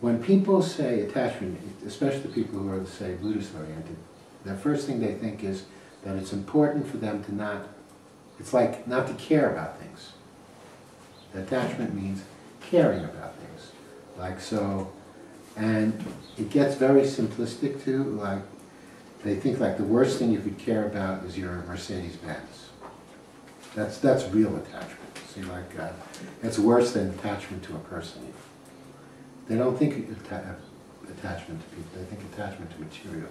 when people say attachment, especially the people who are, say, Buddhist-oriented, the first thing they think is that it's important for them to not, it's like not to care about things. Attachment means caring about things. Like so, and it gets very simplistic too, like they think like the worst thing you could care about is your Mercedes Benz. That's real attachment. See, like it's worse than attachment to a person. They don't think attachment to people. They think attachment to material,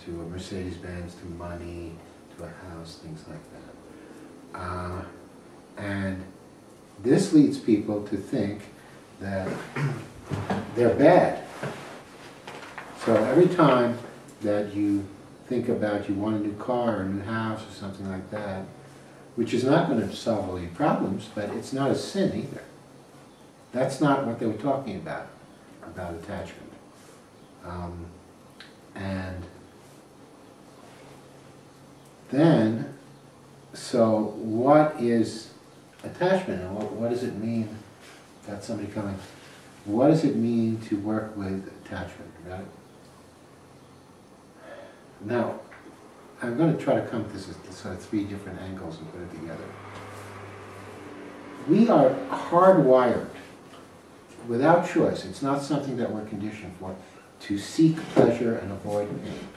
to a Mercedes Benz, to money, to a house, things like that. And this leads people to think that they're bad. So every time that you think about you want a new car or a new house or something like that, which is not going to solve all your problems, but it's not a sin either. That's not what they were talking about attachment. And then, so what is attachment, and what does it mean? Got somebody coming. What does it mean to work with attachment? Got it? Now, I'm going to try to come to this sort of three different angles and put it together. We are hardwired, without choice, it's not something that we're conditioned for, to seek pleasure and avoid pain.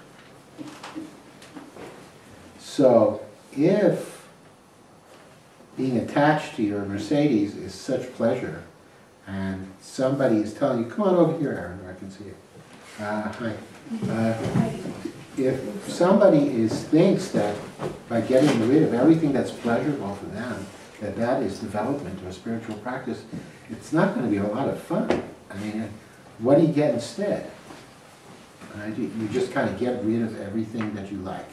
So, if being attached to your Mercedes is such pleasure, and somebody is telling you, come on over here, Aaron, where I can see you. Hi. If somebody thinks that by getting rid of everything that's pleasurable for them, that is development or a spiritual practice, it's not going to be a lot of fun. I mean, what do you get instead? You just kind of get rid of everything that you like.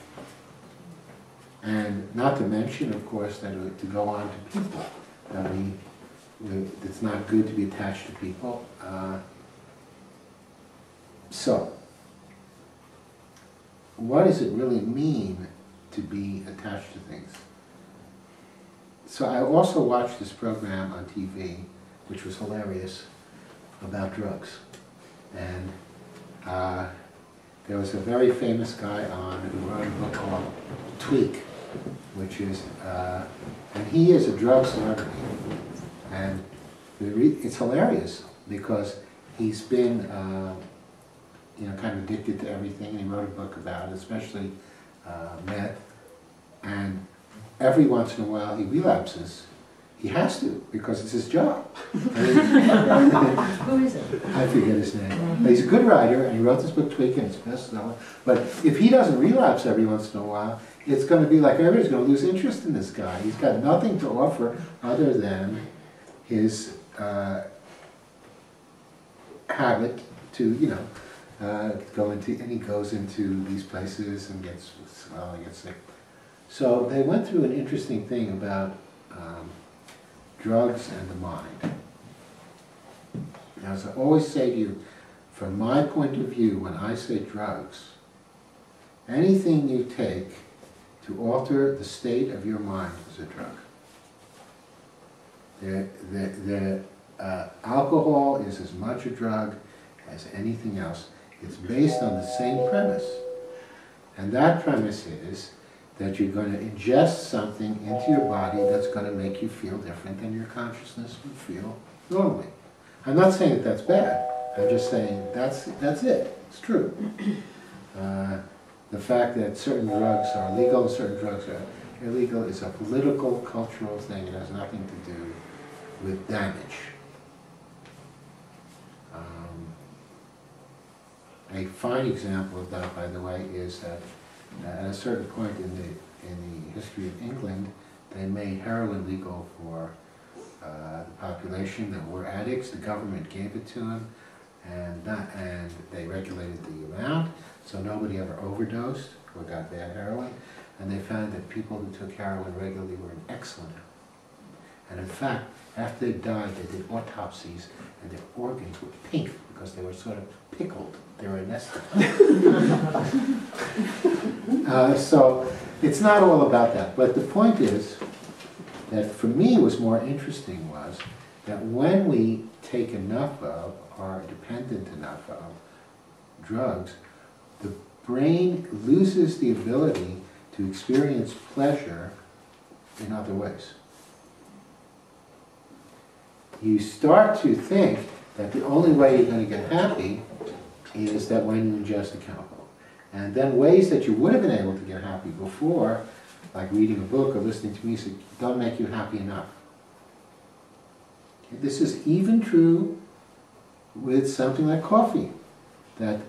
And not to mention, of course, that to go on to people. It's not good to be attached to people. So, what does it really mean to be attached to things? So I also watched this program on TV, which was hilarious, about drugs. And there was a very famous guy on who wrote a book called Tweak, which is, and he is a drug celebrity. And it's hilarious because he's been kind of addicted to everything, and he wrote a book about it, especially meth. And every once in a while he relapses. He has to, because it's his job. Who is it? I forget his name. But he's a good writer, and he wrote this book, Tweak, and it's a bestseller. But if he doesn't relapse every once in a while, it's going to be like everybody's going to lose interest in this guy. He's got nothing to offer other than his habit to, go into, and he goes into these places and gets sick. So they went through an interesting thing about drugs and the mind. Now, as I always say to you, from my point of view, when I say drugs, anything you take to alter the state of your mind is a drug. The alcohol is as much a drug as anything else. It's based on the same premise. And that premise is that you're going to ingest something into your body that's going to make you feel different than your consciousness would feel normally. I'm not saying that that's bad. I'm just saying that's it. It's true. The fact that certain drugs are legal and certain drugs are illegal is a political, cultural thing. It has nothing to do with damage. A fine example of that, by the way, is that at a certain point in the history of England, they made heroin legal for the population that were addicts. The government gave it to them, and they regulated the amount, so nobody ever overdosed or got bad heroin. And they found that people who took heroin regularly were in excellent health. And in fact, after they died, they did autopsies, and their organs were pink because they were sort of pickled. They were anesthetized. So it's not all about that. But the point is that for me what's more interesting was that when we take enough of our dependence dependent enough of drugs, the brain loses the ability to experience pleasure in other ways. You start to think that the only way you're going to get happy is that when you ingest a chemical. And then ways that you would have been able to get happy before, like reading a book or listening to music, don't make you happy enough. Okay? This is even true with something like coffee. That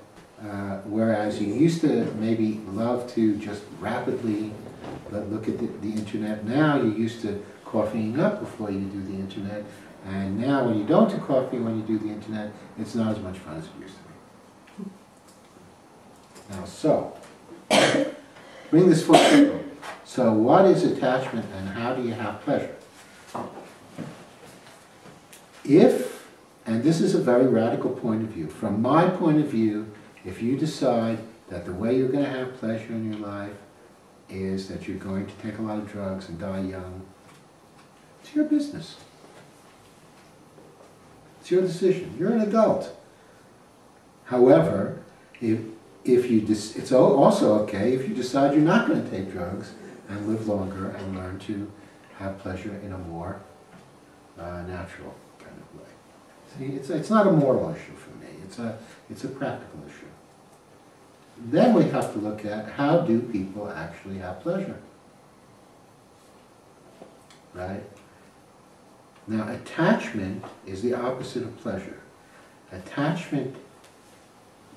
whereas you used to maybe love to just rapidly look at the internet, now you're used to coffeeing up before you do the internet. And now when you don't do coffee, when you do the internet, it's not as much fun as it used to be. Now, so, bring this full circle. So what is attachment and how do you have pleasure? If, and this is a very radical point of view, from my point of view, if you decide that the way you're going to have pleasure in your life is that you're going to take a lot of drugs and die young, it's your business. It's your decision. You're an adult. However, it's also okay if you decide you're not going to take drugs and live longer and learn to have pleasure in a more natural kind of way. See, it's not a moral issue for me. It's a practical issue. Then we have to look at how do people actually have pleasure, right? Now, attachment is the opposite of pleasure.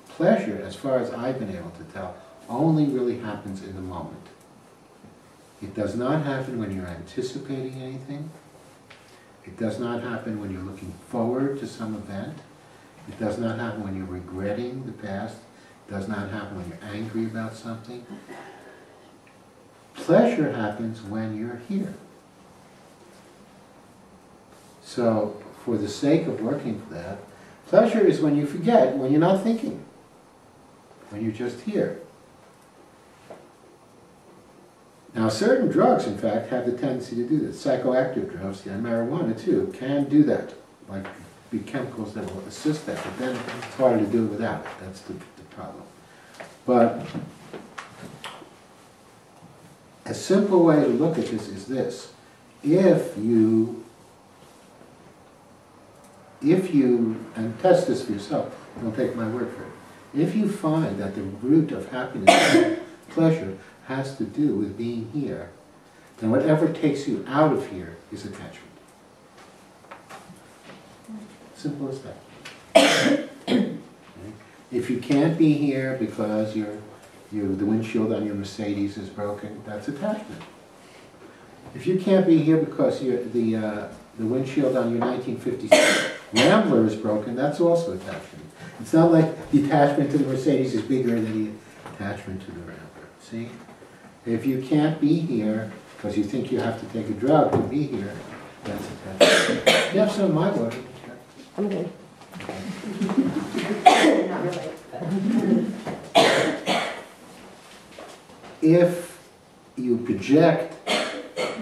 Pleasure, as far as I've been able to tell, only really happens in the moment. It does not happen when you're anticipating anything. It does not happen when you're looking forward to some event. It does not happen when you're regretting the past. It does not happen when you're angry about something. Pleasure happens when you're here. So, for the sake of working for that, pleasure is when you forget, when you're not thinking, when you're just here. Now, certain drugs, in fact, have the tendency to do this. Psychoactive drugs, and marijuana too, can do that. Like, be chemicals that will assist that, but then it's harder to do it without it. That's the problem. But a simple way to look at this is this. If you, and test this for yourself, don't take my word for it. If you find that the root of happiness and pleasure has to do with being here, then whatever takes you out of here is attachment. Simple as that. Okay? If you can't be here because the windshield on your Mercedes is broken, that's attachment. If you can't be here because the windshield on your 1956 Rambler is broken, that's also attachment. It's not like the attachment to the Mercedes is bigger than the attachment to the Rambler. See? If you can't be here because you think you have to take a drug to be here, that's attachment. You have some of my water. I'm good. Not really. If you project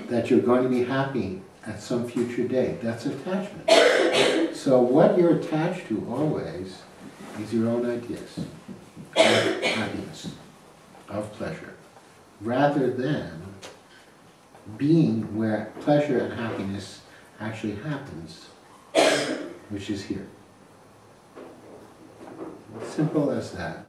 that you're going to be happy at some future date, that's attachment. So what you're attached to always is your own ideas of happiness, of pleasure, rather than being where pleasure and happiness actually happens, which is here. Simple as that.